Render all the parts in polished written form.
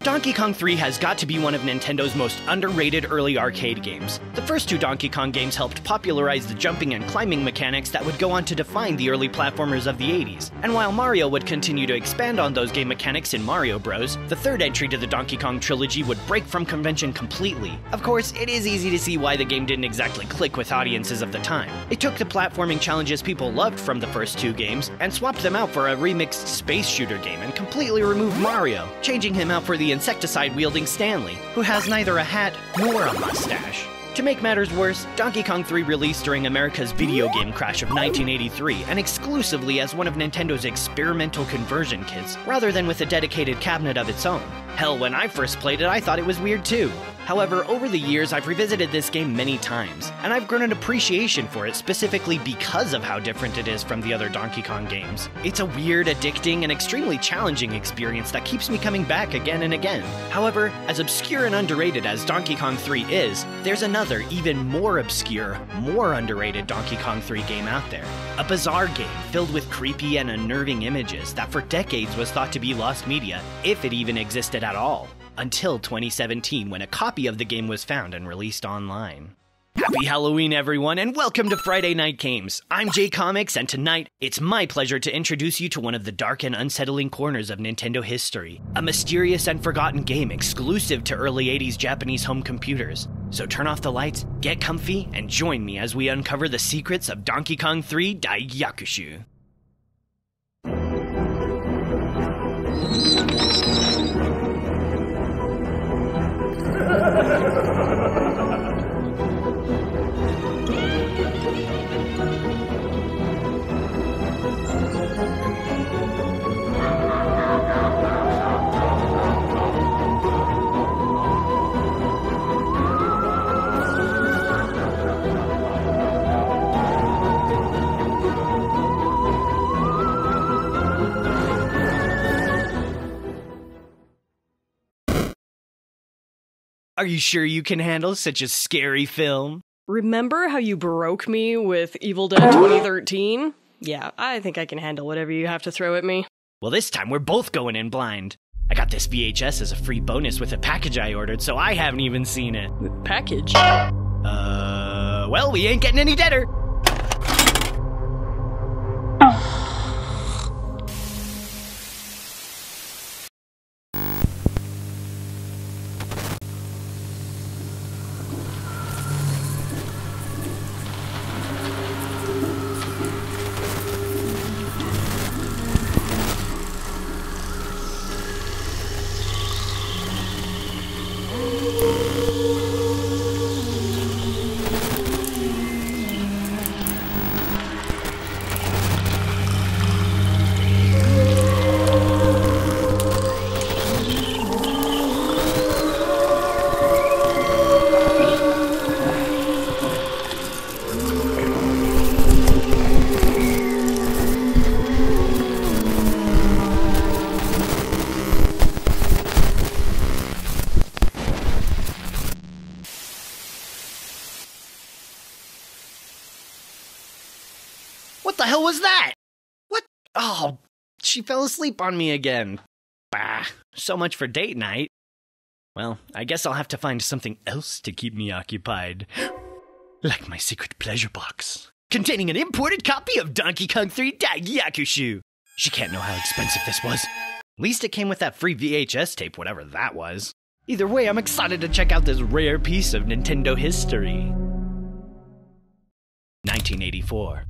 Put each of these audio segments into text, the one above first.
Donkey Kong 3 has got to be one of Nintendo's most underrated early arcade games. The first two Donkey Kong games helped popularize the jumping and climbing mechanics that would go on to define the early platformers of the 80s. And while Mario would continue to expand on those game mechanics in Mario Bros., the third entry to the Donkey Kong trilogy would break from convention completely. Of course, it is easy to see why the game didn't exactly click with audiences of the time. It took the platforming challenges people loved from the first two games and swapped them out for a remixed space shooter game and completely removed Mario, changing him out for the insecticide-wielding Stanley, who has neither a hat nor a mustache. To make matters worse, Donkey Kong 3 released during America's video game crash of 1983 and exclusively as one of Nintendo's experimental conversion kits, rather than with a dedicated cabinet of its own. Hell, when I first played it, I thought it was weird too. However, over the years, I've revisited this game many times, and I've grown an appreciation for it specifically because of how different it is from the other Donkey Kong games. It's a weird, addicting, and extremely challenging experience that keeps me coming back again and again. However, as obscure and underrated as Donkey Kong 3 is, there's another, even more obscure, more underrated Donkey Kong 3 game out there. A bizarre game filled with creepy and unnerving images that for decades was thought to be lost media, if it even existed at all. Until 2017, when a copy of the game was found and released online. Happy Halloween, everyone, and welcome to Friday Night Games. I'm JComX, and tonight, it's my pleasure to introduce you to one of the dark and unsettling corners of Nintendo history. A mysterious and forgotten game exclusive to early 80s Japanese home computers. So turn off the lights, get comfy, and join me as we uncover the secrets of Donkey Kong 3 Dai Gyakushu. Are you sure you can handle such a scary film? Remember how you broke me with Evil Dead 2013? Yeah, I think I can handle whatever you have to throw at me. Well, this time we're both going in blind. I got this VHS as a free bonus with a package I ordered, so I haven't even seen it. Package? Well, we ain't getting any deader. What the hell was that? What? Oh, she fell asleep on me again. Bah, so much for date night. Well, I guess I'll have to find something else to keep me occupied. Like my secret pleasure box, containing an imported copy of Donkey Kong 3 Dai Gyakushu. She can't know how expensive this was. At least it came with that free VHS tape, whatever that was. Either way, I'm excited to check out this rare piece of Nintendo history. 1984.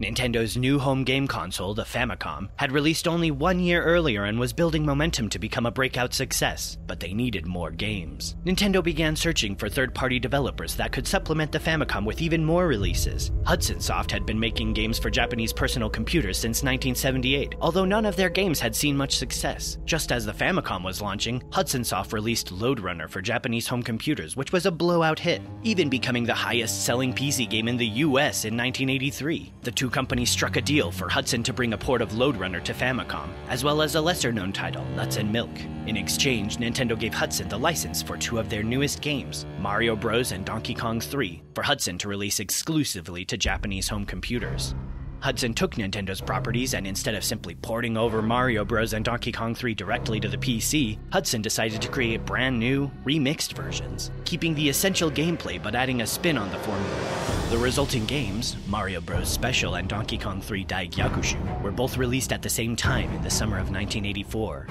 Nintendo's new home game console, the Famicom, had released only 1 year earlier and was building momentum to become a breakout success, but they needed more games. Nintendo began searching for third-party developers that could supplement the Famicom with even more releases. Hudson Soft had been making games for Japanese personal computers since 1978, although none of their games had seen much success. Just as the Famicom was launching, Hudson Soft released Lode Runner for Japanese home computers, which was a blowout hit, even becoming the highest-selling PC game in the US in 1983. The two companies struck a deal for Hudson to bring a port of Lode Runner to Famicom, as well as a lesser-known title, Nuts and Milk. In exchange, Nintendo gave Hudson the license for two of their newest games, Mario Bros. And Donkey Kong 3, for Hudson to release exclusively to Japanese home computers. Hudson took Nintendo's properties, and instead of simply porting over Mario Bros. And Donkey Kong 3 directly to the PC, Hudson decided to create brand new, remixed versions, keeping the essential gameplay but adding a spin on the formula. The resulting games, Mario Bros. Special and Donkey Kong 3 Dai Gyakushu, were both released at the same time in the summer of 1984.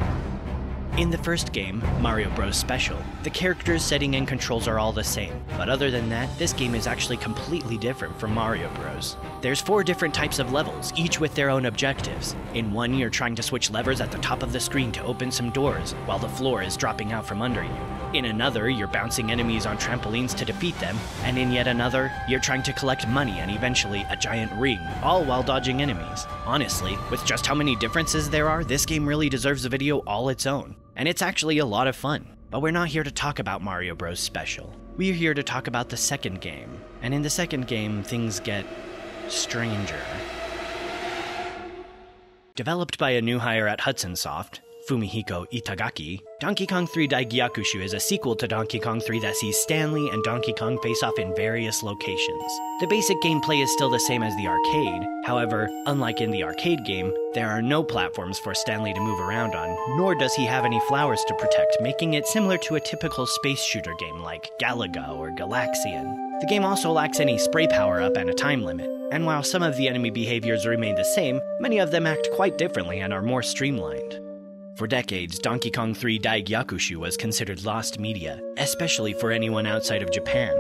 In the first game, Mario Bros. Special, the characters, setting, and controls are all the same, but other than that, this game is actually completely different from Mario Bros. There's 4 different types of levels, each with their own objectives. In one, you're trying to switch levers at the top of the screen to open some doors, while the floor is dropping out from under you. In another, you're bouncing enemies on trampolines to defeat them, and in yet another, you're trying to collect money and eventually a giant ring, all while dodging enemies. Honestly, with just how many differences there are, this game really deserves a video all its own. And it's actually a lot of fun. But we're not here to talk about Mario Bros. Special. We're here to talk about the second game. And in the second game, things get stranger. Developed by a new hire at Hudson Soft, Fumihiko Itagaki, Donkey Kong 3 Dai Gyakushu is a sequel to Donkey Kong 3 that sees Stanley and Donkey Kong face off in various locations. The basic gameplay is still the same as the arcade, however, unlike in the arcade game, there are no platforms for Stanley to move around on, nor does he have any flowers to protect, making it similar to a typical space shooter game like Galaga or Galaxian. The game also lacks any spray power-up and a time limit, and while some of the enemy behaviors remain the same, many of them act quite differently and are more streamlined. For decades, Donkey Kong 3 Dai Gyakushu was considered lost media, especially for anyone outside of Japan.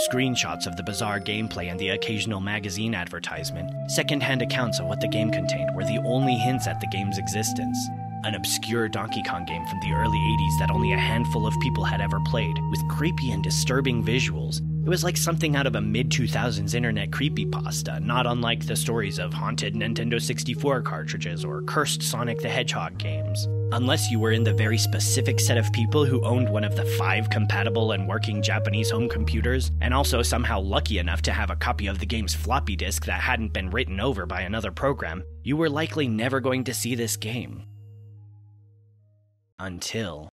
Screenshots of the bizarre gameplay and the occasional magazine advertisement, second-hand accounts of what the game contained were the only hints at the game's existence. An obscure Donkey Kong game from the early 80s that only a handful of people had ever played, with creepy and disturbing visuals. It was like something out of a mid-2000s internet creepypasta, not unlike the stories of haunted Nintendo 64 cartridges or cursed Sonic the Hedgehog games. Unless you were in the very specific set of people who owned one of the 5 compatible and working Japanese home computers, and also somehow lucky enough to have a copy of the game's floppy disk that hadn't been written over by another program, you were likely never going to see this game. Until...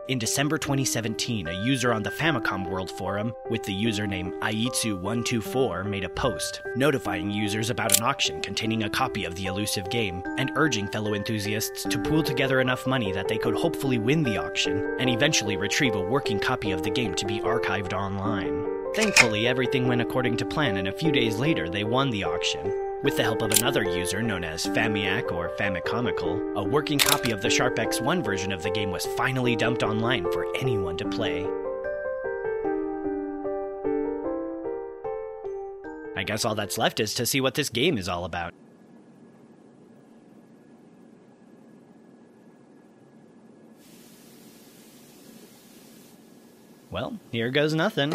In December 2017, a user on the Famicom World Forum with the username Aitsu124 made a post, notifying users about an auction containing a copy of the elusive game, and urging fellow enthusiasts to pool together enough money that they could hopefully win the auction, and eventually retrieve a working copy of the game to be archived online. Thankfully, everything went according to plan, and a few days later they won the auction. With the help of another user known as Famiac or Famicomical, a working copy of the Sharp X1 version of the game was finally dumped online for anyone to play. I guess all that's left is to see what this game is all about. Well, here goes nothing.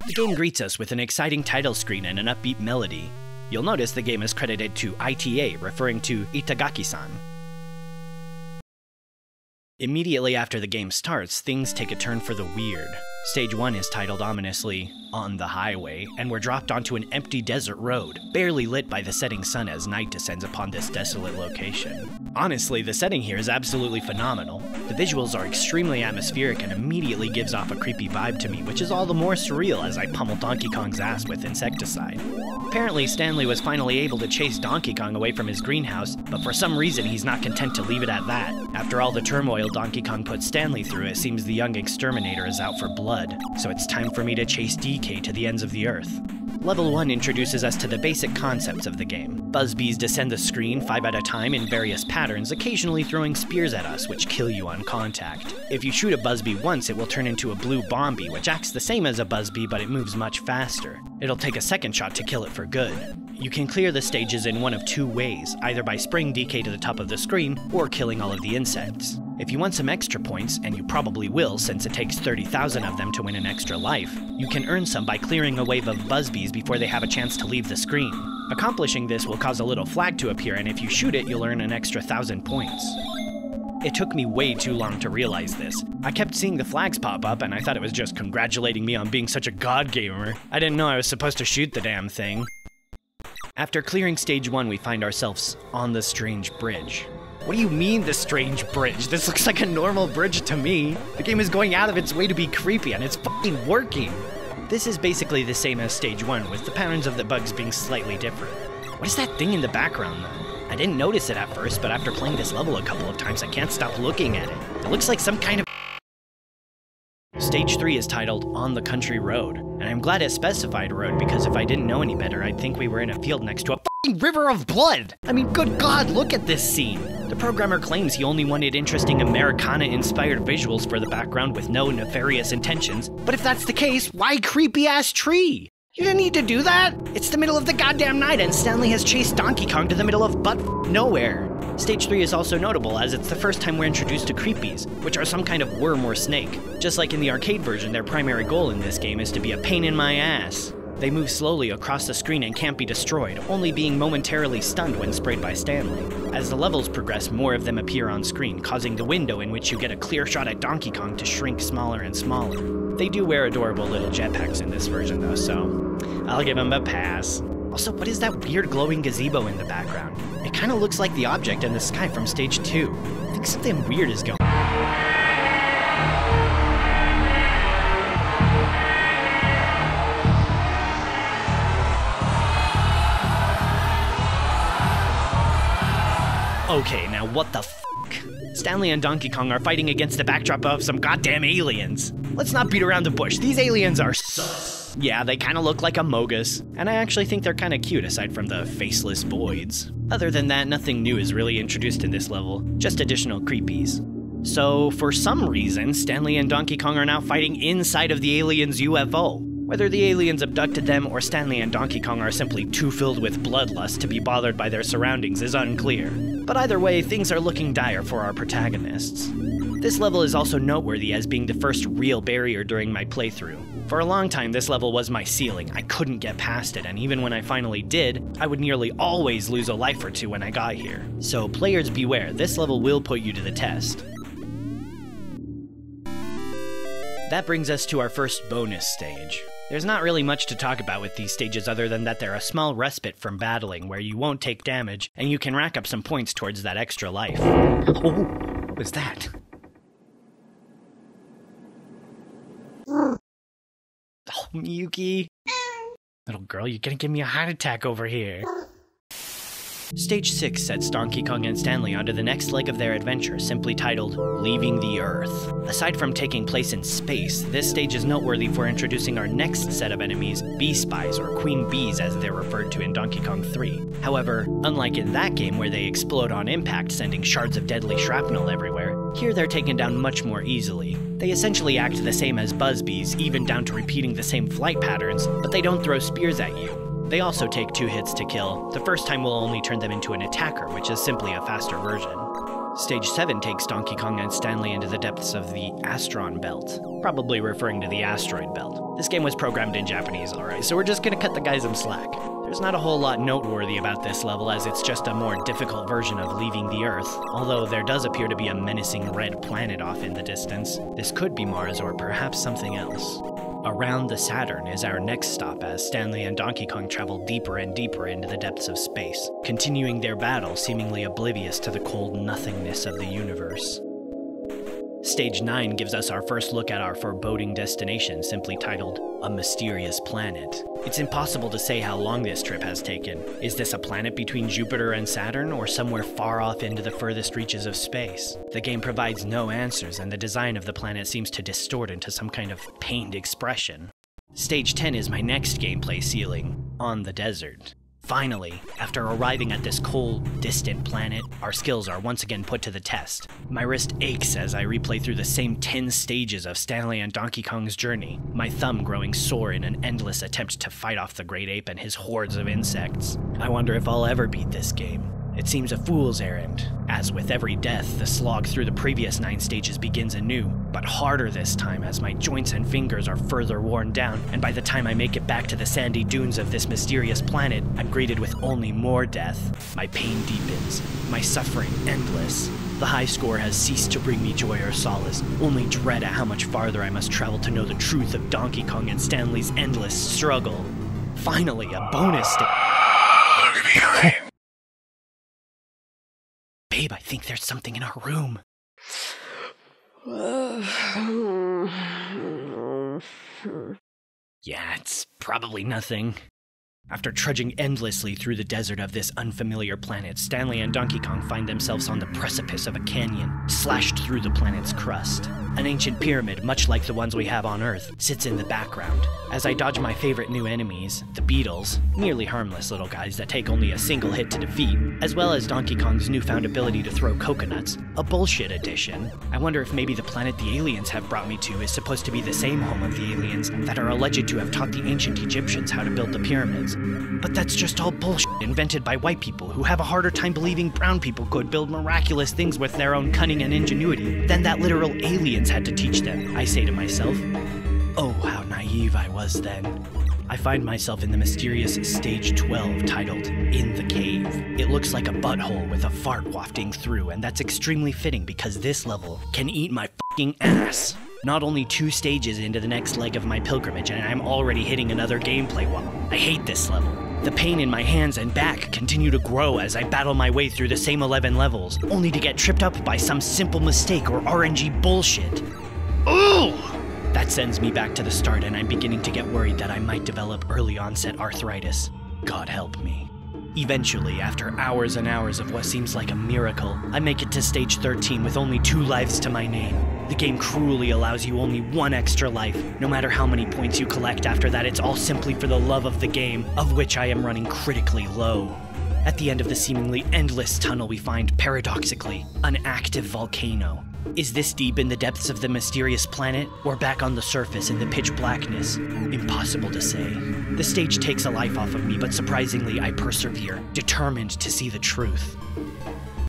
The game greets us with an exciting title screen and an upbeat melody. You'll notice the game is credited to ITA, referring to Itagaki-San. Immediately after the game starts, things take a turn for the weird. Stage 1 is titled ominously, On the Highway, and we're dropped onto an empty desert road, barely lit by the setting sun as night descends upon this desolate location. Honestly, the setting here is absolutely phenomenal. The visuals are extremely atmospheric and immediately gives off a creepy vibe to me, which is all the more surreal as I pummel Donkey Kong's ass with insecticide. Apparently, Stanley was finally able to chase Donkey Kong away from his greenhouse, but for some reason he's not content to leave it at that. After all the turmoil Donkey Kong put Stanley through, it seems the young exterminator is out for blood, so it's time for me to chase DK to the ends of the earth. Level 1 introduces us to the basic concepts of the game. Buzzbees descend the screen 5 at a time in various patterns, occasionally throwing spears at us, which kill you on contact. If you shoot a Buzzbee once, it will turn into a blue Bombie, which acts the same as a Buzzbee, but it moves much faster. It'll take a second shot to kill it for good. You can clear the stages in one of 2 ways, either by spraying DK to the top of the screen, or killing all of the insects. If you want some extra points, and you probably will since it takes 30,000 of them to win an extra life, you can earn some by clearing a wave of Buzzbees before they have a chance to leave the screen. Accomplishing this will cause a little flag to appear, and if you shoot it, you'll earn an extra 1,000 points. It took me way too long to realize this. I kept seeing the flags pop up, and I thought it was just congratulating me on being such a god gamer. I didn't know I was supposed to shoot the damn thing. After clearing stage 1, we find ourselves on the strange bridge. What do you mean, the strange bridge? This looks like a normal bridge to me. The game is going out of its way to be creepy, and it's fucking working. This is basically the same as stage 1, with the patterns of the bugs being slightly different. What is that thing in the background, though? I didn't notice it at first, but after playing this level a couple of times, I can't stop looking at it. It looks like some kind of... Stage 3 is titled On the Country Road, and I'm glad it specified road because if I didn't know any better, I'd think we were in a field next to a fucking river of blood! I mean, good god, look at this scene! The programmer claims he only wanted interesting Americana-inspired visuals for the background with no nefarious intentions, but if that's the case, why creepy-ass tree? You didn't need to do that! It's the middle of the goddamn night and Stanley has chased Donkey Kong to the middle of nowhere. Stage 3 is also notable as it's the first time we're introduced to creepies, which are some kind of worm or snake. Just like in the arcade version, their primary goal in this game is to be a pain in my ass. They move slowly across the screen and can't be destroyed, only being momentarily stunned when sprayed by Stanley. As the levels progress, more of them appear on screen, causing the window in which you get a clear shot at Donkey Kong to shrink smaller and smaller. They do wear adorable little jetpacks in this version though, so I'll give them a pass. Also, what is that weird glowing gazebo in the background? It kind of looks like the object in the sky from stage 2. I think something weird is going on. Okay, now what the f***? Stanley and Donkey Kong are fighting against the backdrop of some goddamn aliens. Let's not beat around the bush, these aliens are sus. Yeah, they kinda look like Amogus, and I actually think they're kinda cute aside from the faceless voids. Other than that, nothing new is really introduced in this level, just additional creepies. So, for some reason, Stanley and Donkey Kong are now fighting inside of the aliens' UFO. Whether the aliens abducted them or Stanley and Donkey Kong are simply too filled with bloodlust to be bothered by their surroundings is unclear. But either way, things are looking dire for our protagonists. This level is also noteworthy as being the first real barrier during my playthrough. For a long time, this level was my ceiling. I couldn't get past it, and even when I finally did, I would nearly always lose a life or two when I got here. So players beware, this level will put you to the test. That brings us to our first bonus stage. There's not really much to talk about with these stages other than that they're a small respite from battling where you won't take damage, and you can rack up some points towards that extra life. Oh, what was that? Oh, Miyuki. Little girl, you're gonna give me a heart attack over here. Stage 6 sets Donkey Kong and Stanley onto the next leg of their adventure, simply titled Leaving the Earth. Aside from taking place in space, this stage is noteworthy for introducing our next set of enemies, Bee Spies, or Queen Bees as they're referred to in Donkey Kong 3. However, unlike in that game where they explode on impact, sending shards of deadly shrapnel everywhere, here they're taken down much more easily. They essentially act the same as Buzz Bees, even down to repeating the same flight patterns, but they don't throw spears at you. They also take 2 hits to kill. The first time will only turn them into an attacker, which is simply a faster version. Stage 7 takes Donkey Kong and Stanley into the depths of the Astron Belt, probably referring to the asteroid belt. This game was programmed in Japanese, alright, so we're just gonna cut the guys some slack. There's not a whole lot noteworthy about this level as it's just a more difficult version of Leaving the Earth, although there does appear to be a menacing red planet off in the distance. This could be Mars or perhaps something else. Around the Saturn is our next stop as Stanley and Donkey Kong travel deeper and deeper into the depths of space, continuing their battle seemingly oblivious to the cold nothingness of the universe. Stage 9 gives us our first look at our foreboding destination, simply titled A Mysterious Planet. It's impossible to say how long this trip has taken. Is this a planet between Jupiter and Saturn, or somewhere far off into the furthest reaches of space? The game provides no answers, and the design of the planet seems to distort into some kind of pained expression. Stage 10 is my next gameplay ceiling, On the Desert. Finally, after arriving at this cold, distant planet, our skills are once again put to the test. My wrist aches as I replay through the same 10 stages of Stanley and Donkey Kong's journey, my thumb growing sore in an endless attempt to fight off the great ape and his hordes of insects. I wonder if I'll ever beat this game. It seems a fool's errand. As with every death, the slog through the previous 9 stages begins anew, but harder this time as my joints and fingers are further worn down, and by the time I make it back to the sandy dunes of this mysterious planet, I'm greeted with only more death. My pain deepens, my suffering endless. The high score has ceased to bring me joy or solace, only dread at how much farther I must travel to know the truth of Donkey Kong and Stanley's endless struggle. Finally, a bonus stage. Look behind. Babe, I think there's something in our room. Yeah, it's probably nothing. After trudging endlessly through the desert of this unfamiliar planet, Stanley and Donkey Kong find themselves on the precipice of a canyon, slashed through the planet's crust. An ancient pyramid, much like the ones we have on Earth, sits in the background. As I dodge my favorite new enemies, the beetles, nearly harmless little guys that take only a single hit to defeat, as well as Donkey Kong's newfound ability to throw coconuts, a bullshit addition. I wonder if maybe the planet the aliens have brought me to is supposed to be the same home of the aliens that are alleged to have taught the ancient Egyptians how to build the pyramids. But that's just all bullshit invented by white people who have a harder time believing brown people could build miraculous things with their own cunning and ingenuity than that literal aliens had to teach them, I say to myself. Oh, how naive I was then. I find myself in the mysterious Stage 12 titled In the Cave. It looks like a butthole with a fart wafting through, and that's extremely fitting because this level can eat my fucking ass. Not only 2 stages into the next leg of my pilgrimage, and I'm already hitting another gameplay wall. I hate this level. The pain in my hands and back continue to grow as I battle my way through the same 11 levels, only to get tripped up by some simple mistake or RNG bullshit. Ooh! That sends me back to the start, and I'm beginning to get worried that I might develop early onset arthritis. God help me. Eventually, after hours and hours of what seems like a miracle, I make it to stage 13 with only 2 lives to my name. The game cruelly allows you only 1 extra life. No matter how many points you collect after that, it's all simply for the love of the game, of which I am running critically low. At the end of the seemingly endless tunnel, we find, paradoxically, an active volcano. Is this deep in the depths of the mysterious planet, or back on the surface in the pitch blackness? Impossible to say. The stage takes a life off of me, but surprisingly, I persevere, determined to see the truth.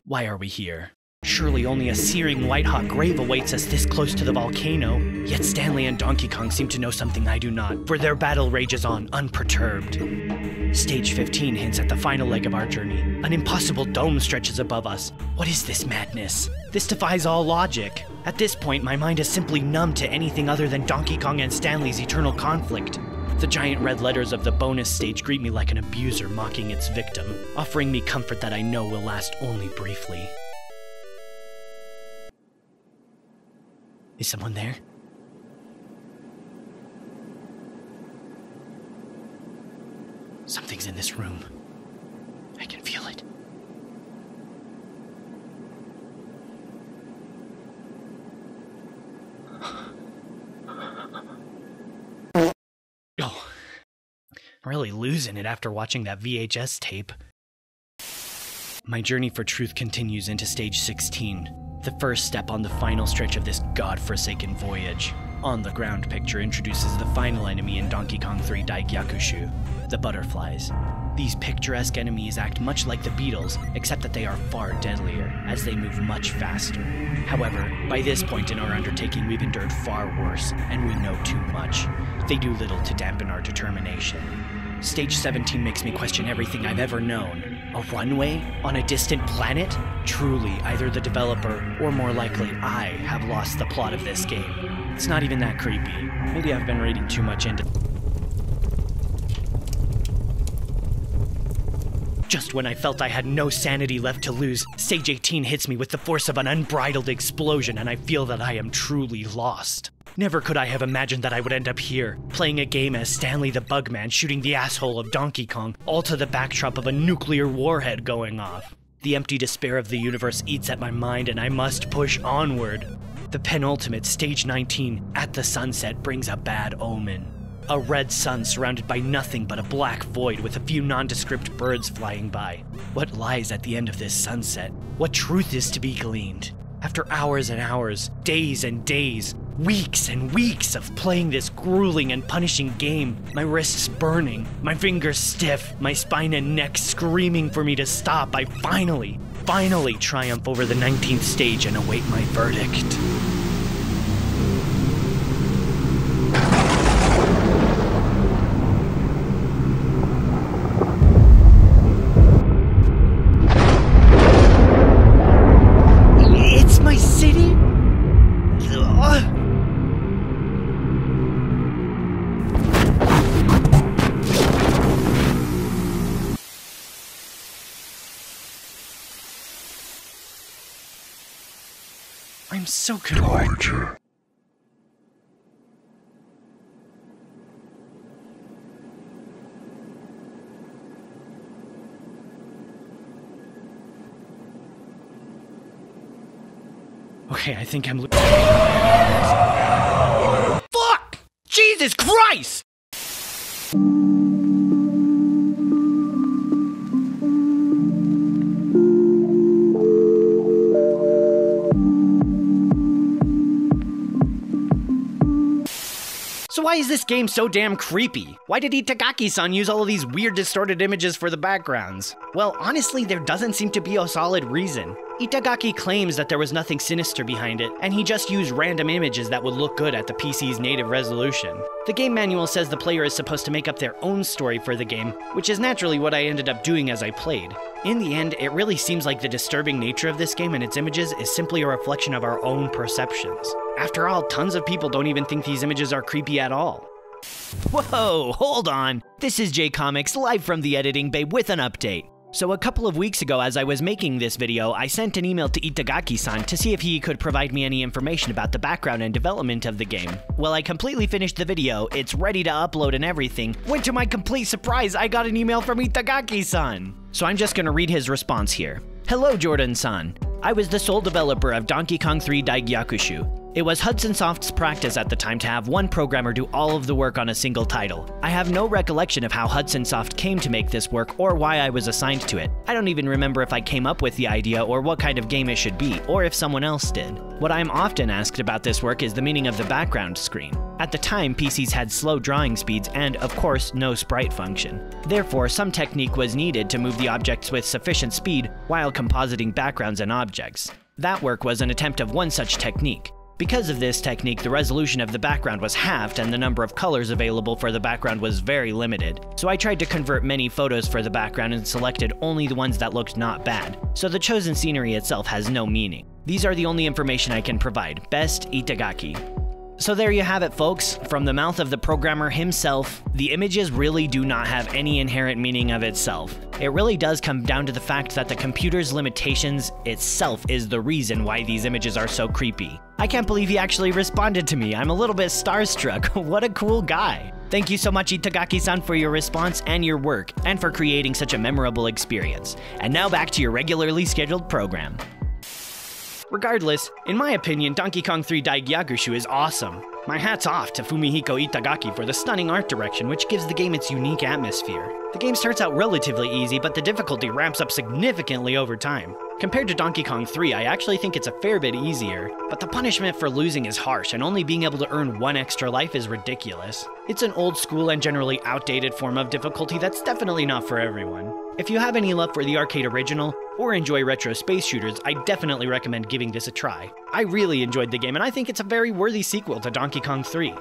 Why are we here? Surely only a searing white-hot grave awaits us this close to the volcano. Yet Stanley and Donkey Kong seem to know something I do not, for their battle rages on, unperturbed. Stage 15 hints at the final leg of our journey. An impossible dome stretches above us. What is this madness? This defies all logic. At this point, my mind is simply numb to anything other than Donkey Kong and Stanley's eternal conflict. The giant red letters of the bonus stage greet me like an abuser mocking its victim, offering me comfort that I know will last only briefly. Is someone there? Something's in this room. I can feel it. Oh, I'm really losing it after watching that VHS tape. My journey for truth continues into stage 16. The first step on the final stretch of this godforsaken voyage. On the ground picture introduces the final enemy in Donkey Kong 3 Dai Gyakushu, the butterflies. These picturesque enemies act much like the beetles, except that they are far deadlier, as they move much faster. However, by this point in our undertaking we've endured far worse, and we know too much. They do little to dampen our determination. Stage 17 makes me question everything I've ever known. A runway? On a distant planet? Truly, either the developer, or more likely I, have lost the plot of this game. It's not even that creepy. Maybe I've been reading too much into... Just when I felt I had no sanity left to lose, Stage 18 hits me with the force of an unbridled explosion, and I feel that I am truly lost. Never could I have imagined that I would end up here, playing a game as Stanley the Bugman shooting the asshole of Donkey Kong, all to the backdrop of a nuclear warhead going off. The empty despair of the universe eats at my mind, and I must push onward. The penultimate, Stage 19, At the Sunset, brings a bad omen. A red sun surrounded by nothing but a black void with a few nondescript birds flying by. What lies at the end of this sunset? What truth is to be gleaned? After hours and hours, days and days, Weeks and weeks of playing this grueling and punishing game, my wrists burning, my fingers stiff, my spine and neck screaming for me to stop, I finally triumph over the 19th stage and await my verdict. It's my city? I'm so confused. Torture. Okay, I think I'm Fuck! Jesus Christ! So why is this game so damn creepy? Why did Itagaki-San use all of these weird distorted images for the backgrounds? Well, honestly, there doesn't seem to be a solid reason. Itagaki claims that there was nothing sinister behind it, and he just used random images that would look good at the PC's native resolution. The game manual says the player is supposed to make up their own story for the game, which is naturally what I ended up doing as I played. In the end, it really seems like the disturbing nature of this game and its images is simply a reflection of our own perceptions. After all, tons of people don't even think these images are creepy at all. Whoa, hold on! This is JComX live from the editing bay with an update. So a couple of weeks ago, as I was making this video, I sent an email to Itagaki-san to see if he could provide me any information about the background and development of the game. Well, I completely finished the video, it's ready to upload and everything, when to my complete surprise, I got an email from Itagaki-san! So I'm just gonna read his response here. Hello, Jordan-san. I was the sole developer of Donkey Kong 3 Dai Gyakushu. It was Hudson Soft's practice at the time to have one programmer do all of the work on a single title. I have no recollection of how Hudson Soft came to make this work or why I was assigned to it. I don't even remember if I came up with the idea or what kind of game it should be, or if someone else did. What I'm often asked about this work is the meaning of the background screen. At the time, PCs had slow drawing speeds and, of course, no sprite function. Therefore, some technique was needed to move the objects with sufficient speed while compositing backgrounds and objects. That work was an attempt of one such technique. Because of this technique, the resolution of the background was halved and the number of colors available for the background was very limited. So I tried to convert many photos for the background and selected only the ones that looked not bad. So the chosen scenery itself has no meaning. These are the only information I can provide. Best, Itagaki. So there you have it, folks. From the mouth of the programmer himself, the images really do not have any inherent meaning of itself. It really does come down to the fact that the computer's limitations itself is the reason why these images are so creepy. I can't believe he actually responded to me. I'm a little bit starstruck. What a cool guy. Thank you so much, Itagaki-san, for your response and your work, and for creating such a memorable experience. And now back to your regularly scheduled program. Regardless, in my opinion, Donkey Kong 3 Dai Gyakushu is awesome. My hat's off to Fumihiko Itagaki for the stunning art direction, which gives the game its unique atmosphere. The game starts out relatively easy, but the difficulty ramps up significantly over time. Compared to Donkey Kong 3, I actually think it's a fair bit easier, but the punishment for losing is harsh, and only being able to earn one extra life is ridiculous. It's an old school and generally outdated form of difficulty that's definitely not for everyone. If you have any love for the arcade original, or enjoy retro space shooters, I definitely recommend giving this a try. I really enjoyed the game, and I think it's a very worthy sequel to Donkey Kong 3.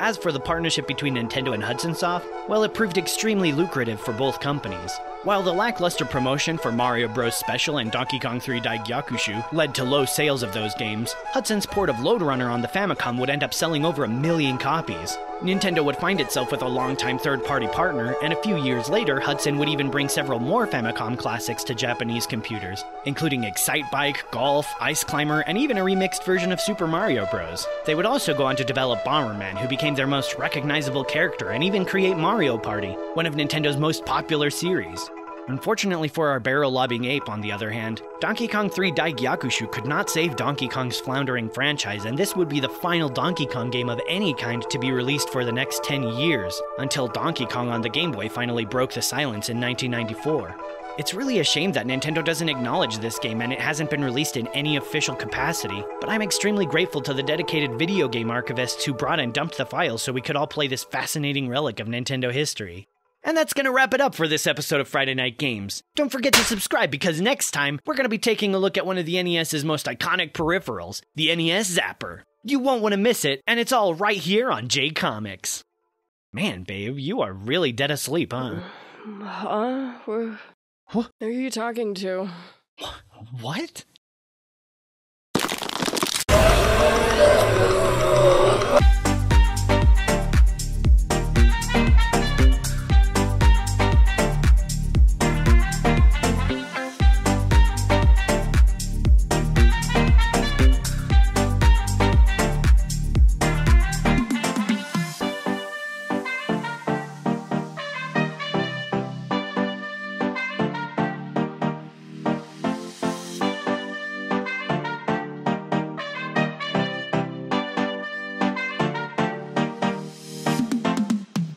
As for the partnership between Nintendo and Hudson Soft, well, it proved extremely lucrative for both companies. While the lackluster promotion for Mario Bros. Special and Donkey Kong 3 Dai Gyakushu led to low sales of those games, Hudson's port of Lode Runner on the Famicom would end up selling over 1 million copies. Nintendo would find itself with a longtime third-party partner, and a few years later, Hudson would even bring several more Famicom classics to Japanese computers, including Excite Bike, Golf, Ice Climber, and even a remixed version of Super Mario Bros. They would also go on to develop Bomberman, who became their most recognizable character, and even create Mario Party, one of Nintendo's most popular series. Unfortunately for our barrel-lobbing ape, on the other hand, Donkey Kong 3 Dai Gyakushu could not save Donkey Kong's floundering franchise, and this would be the final Donkey Kong game of any kind to be released for the next 10 years, until Donkey Kong on the Game Boy finally broke the silence in 1994. It's really a shame that Nintendo doesn't acknowledge this game and it hasn't been released in any official capacity, but I'm extremely grateful to the dedicated video game archivists who brought and dumped the files so we could all play this fascinating relic of Nintendo history. And that's gonna wrap it up for this episode of Friday Night Games. Don't forget to subscribe because next time, we're gonna be taking a look at one of the NES's most iconic peripherals, the NES Zapper. You won't want to miss it, and it's all right here on JComX. Man, babe, you are really dead asleep, huh? Who are you talking to? What?